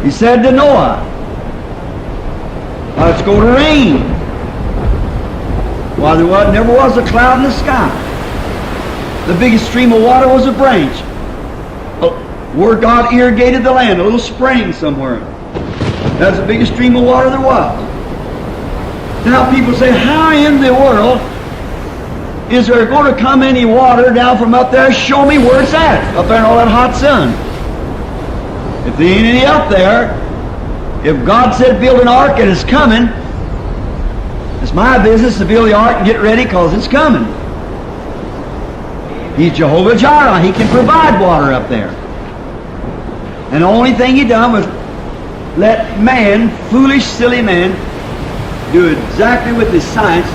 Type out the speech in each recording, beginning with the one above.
He said to Noah, it's going to rain. Well, never was a cloud in the sky. The biggest stream of water was a branch where God irrigated the land, a little spring somewhere. That's the biggest stream of water there was. Now people say, how in the world is there going to come any water down from up there? Show me where it's at, up there in all that hot sun. If there ain't any up there, if God said build an ark and it's coming, it's my business to build the ark and get ready because it's coming. He's Jehovah Jireh. He can provide water up there. And the only thing He done was let man, foolish, silly man, do exactly with his science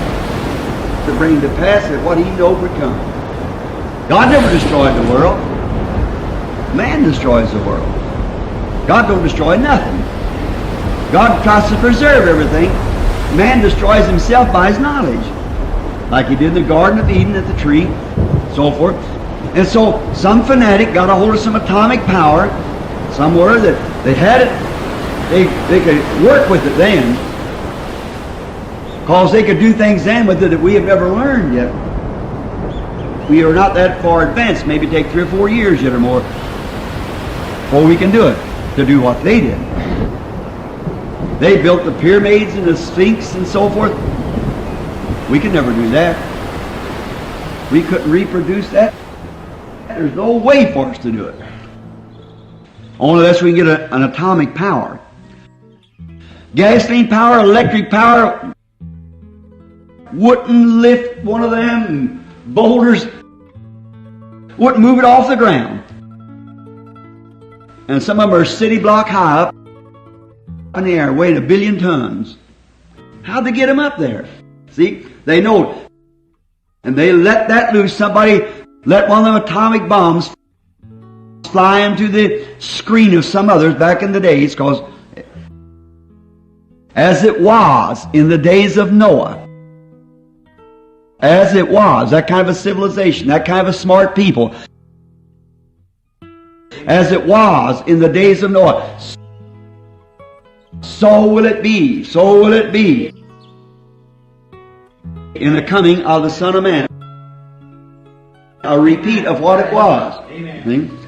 to bring to pass that what he knew would come. God never destroyed the world. Man destroys the world. God don't destroy nothing. God tries to preserve everything. Man destroys himself by his knowledge. Like he did in the Garden of Eden at the tree, so forth. And so some fanatic got a hold of some atomic power somewhere that they had it, they could work with it then. Because they could do things then with it that we have never learned yet. We are not that far advanced. Maybe take 3 or 4 years yet or more before we can do it, to do what they did. They built the pyramids and the Sphinx and so forth. We could never do that. We couldn't reproduce that. There's no way for us to do it. Only unless we can get an atomic power. Gasoline power, electric power wouldn't lift one of them boulders, wouldn't move it off the ground. And some of them are city block high up in the air, weighing 1 billion tons. How'd they get them up there? See, they know. And they let that loose. Somebody let one of them atomic bombs fly into the screen of some others back in the days, because as it was in the days of Noah, as it was, that kind of a civilization, that kind of a smart people, as it was in the days of Noah, so will it be, so will it be in the coming of the Son of Man. A repeat of what it was. Amen.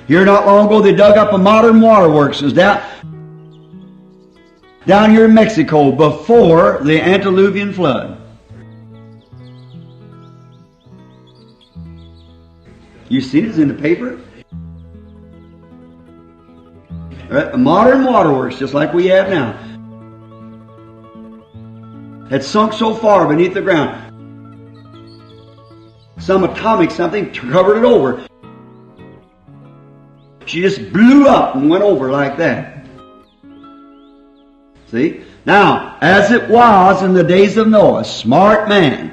Here not long ago they dug up a modern waterworks. It was down here in Mexico before the antediluvian flood. You seen it? It's in the paper. Right? A modern waterworks, just like we have now, had sunk so far beneath the ground. Some atomic something covered it over. She just blew up and went over like that. See? Now, as it was in the days of Noah, smart man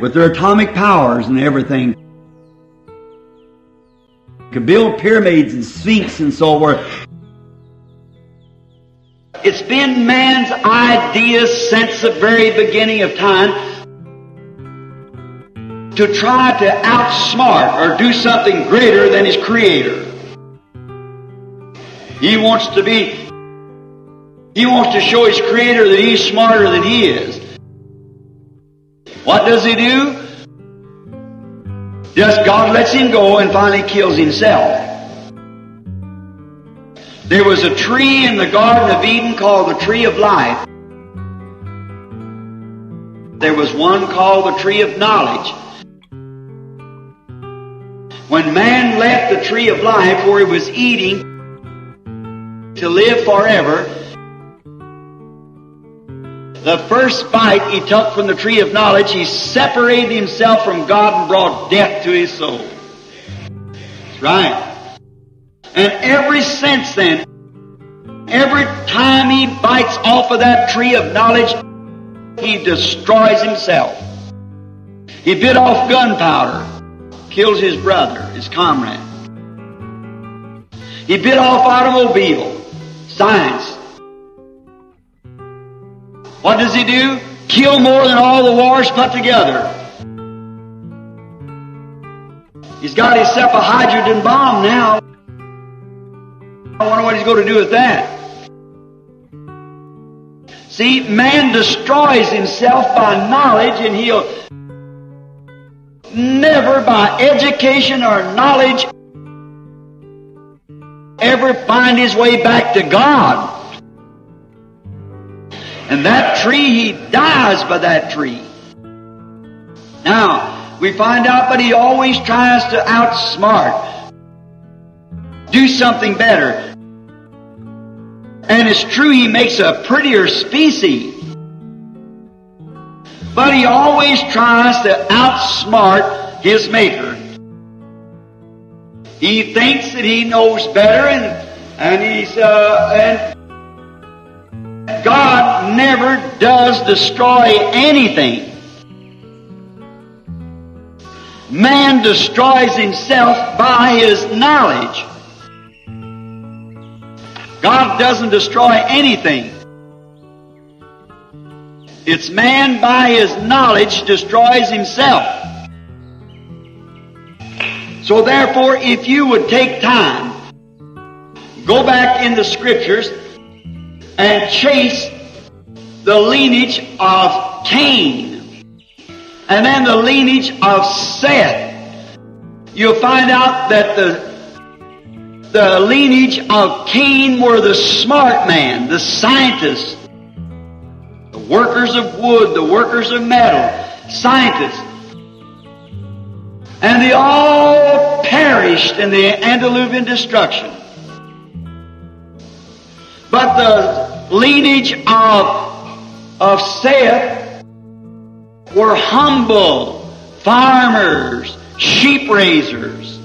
with their atomic powers and everything, could build pyramids and sphinx and so forth. It's been man's idea since the very beginning of time to try to outsmart or do something greater than his Creator. He wants to show his Creator that he's smarter than he is. What does he do? Just God lets him go and finally kills himself. There was a tree in the Garden of Eden called the tree of life. There was one called the tree of knowledge. When man left the tree of life where he was eating to live forever, the first bite he took from the tree of knowledge, he separated himself from God and brought death to his soul. That's right. And ever since then, every time he bites off of that tree of knowledge, he destroys himself. He bit off gunpowder, kills his brother, his comrade. He bit off automobile, science. What does he do? Kill more than all the wars put together. He's got himself a hydrogen bomb now. I wonder what he's going to do with that. See, man destroys himself by knowledge, and he'll never by education or knowledge ever find his way back to God. And that tree, he dies by that tree. Now, we find out, but he always tries to outsmart, do something better. And it's true, he makes a prettier species. But he always tries to outsmart his maker. He thinks that he knows better, and God never does destroy anything. Man destroys himself by his knowledge. God doesn't destroy anything. It's man by his knowledge destroys himself. So therefore, if you would take time, go back in the Scriptures and chase the lineage of Cain and then the lineage of Seth, you'll find out that the lineage of Cain were the smart man, the scientists, the workers of wood, the workers of metal, scientists. And they all perished in the antediluvian destruction. But the lineage of Seth were humble farmers, sheep raisers.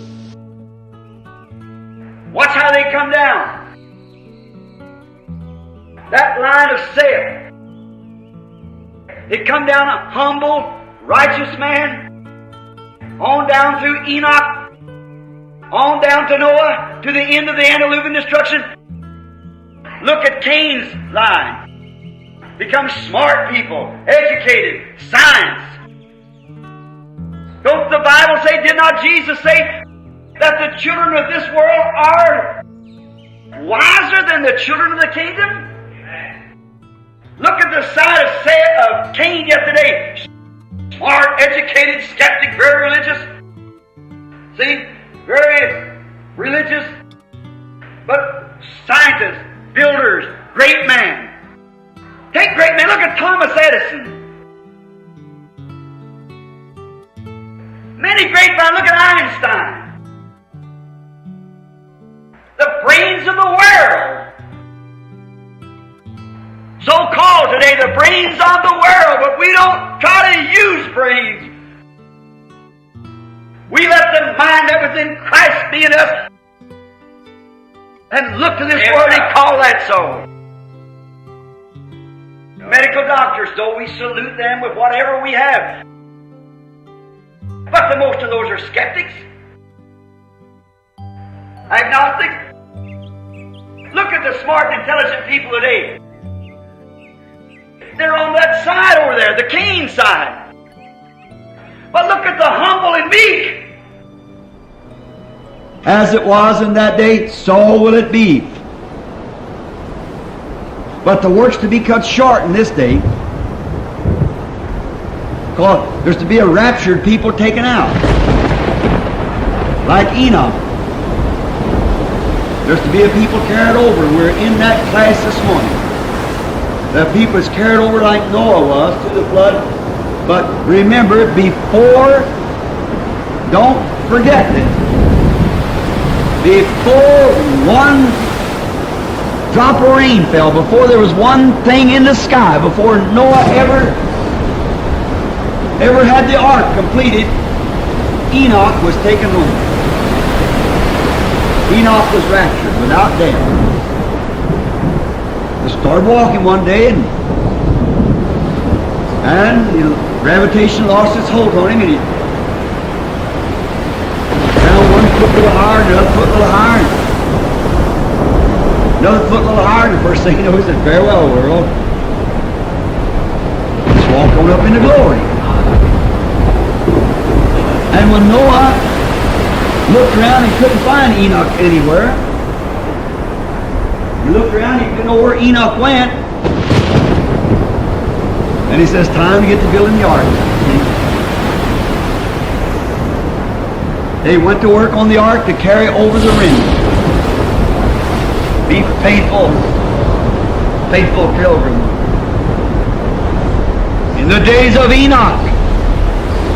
Watch how they come down. That line of Seth, it come down a humble, righteous man, on down through Enoch, on down to Noah, to the end of the antediluvian destruction. Look at Cain's line. Become smart people, educated, science. Don't the Bible say, did not Jesus say that the children of this world are wiser than the children of the kingdom? Look at the side of Cain yesterday. Smart, educated, skeptic, very religious. See? Very religious. But scientists, builders, great man. Take great men. Look at Thomas Edison. Many great men. Look at Einstein. The brains of the world. So-called today, the brains of the world, but we don't try to use brains. We let the mind that was in Christ be in us and look to this world and call that so. Medical doctors, though, we salute them with whatever we have. But the most of those are skeptics, agnostics. Look at the smart and intelligent people today. They're on that side over there, the Cain side. But look at the humble and meek. As it was in that day, so will it be. But the work's to be cut short in this day. Because there's to be a raptured people taken out. Like Enoch. There's to be a people carried over. We're in that class this morning. The people is carried over like Noah was through the flood. But remember, before, don't forget this, before one drop of rain fell, before there was one thing in the sky, before Noah ever had the ark completed, Enoch was taken home. Enoch was raptured without death. He started walking one day, and gravitation lost its hold on him, and he found one foot a little higher, another foot a little higher, another foot a little higher, and the first thing you know, he said, "Farewell, world." Let's walk on up into glory. And when Noah Looked around, he couldn't find Enoch anywhere. He looked around, he didn't know where Enoch went. And he says, time to get to building the ark. They went to work on the ark to carry over the rim. Be faithful, faithful pilgrim. In the days of Enoch,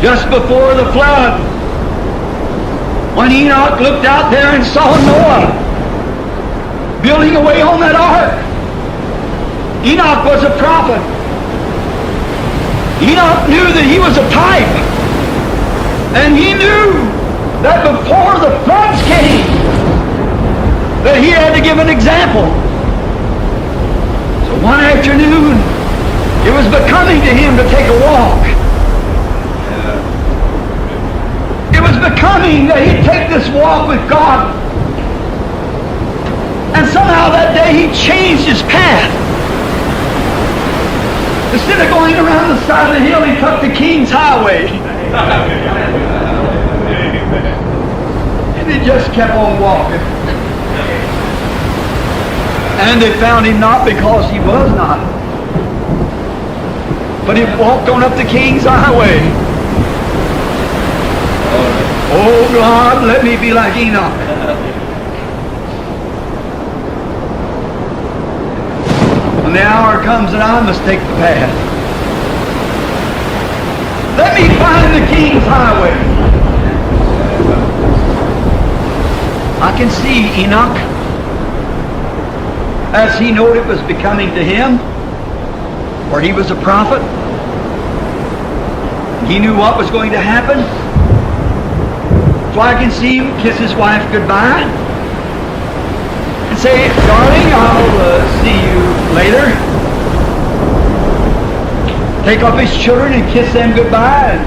just before the flood, when Enoch looked out there and saw Noah building away on that ark, Enoch was a prophet. Enoch knew that he was a type. And he knew that before the floods came, that he had to give an example. So one afternoon, it was becoming to him to take a walk. It was becoming that he'd take this walk with God. And somehow that day he changed his path. Instead of going around the side of the hill, he took the King's Highway. And he just kept on walking. And they found him not because he was not, but he walked on up the King's Highway. Oh God, let me be like Enoch. When the hour comes that I must take the path, let me find the King's Highway. I can see Enoch, as he knew it was becoming to him, for he was a prophet. He knew what was going to happen. So I can see him kiss his wife goodbye and say, darling, I'll see you later. Take up his children and kiss them goodbye. And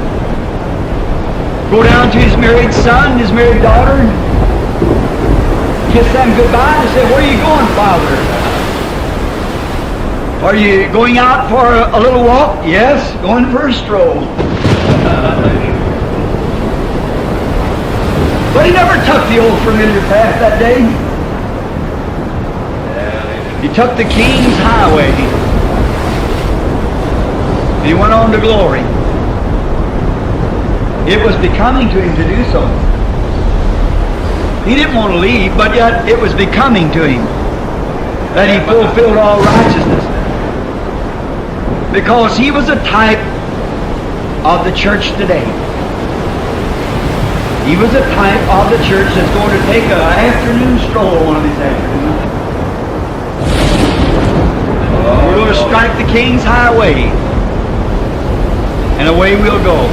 go down to his married son, his married daughter, and kiss them goodbye and say, where are you going, Father? Are you going out for a little walk? Yes, going for a stroll. But he never took the old familiar path that day. He took the King's Highway. And he went on to glory. It was becoming to him to do so. He didn't want to leave, but yet it was becoming to him that he fulfilled all righteousness. Because he was a type of the church today. He was a type of the church that's going to take an afternoon stroll one of these afternoons. We're going to strike the King's Highway, and away we'll go.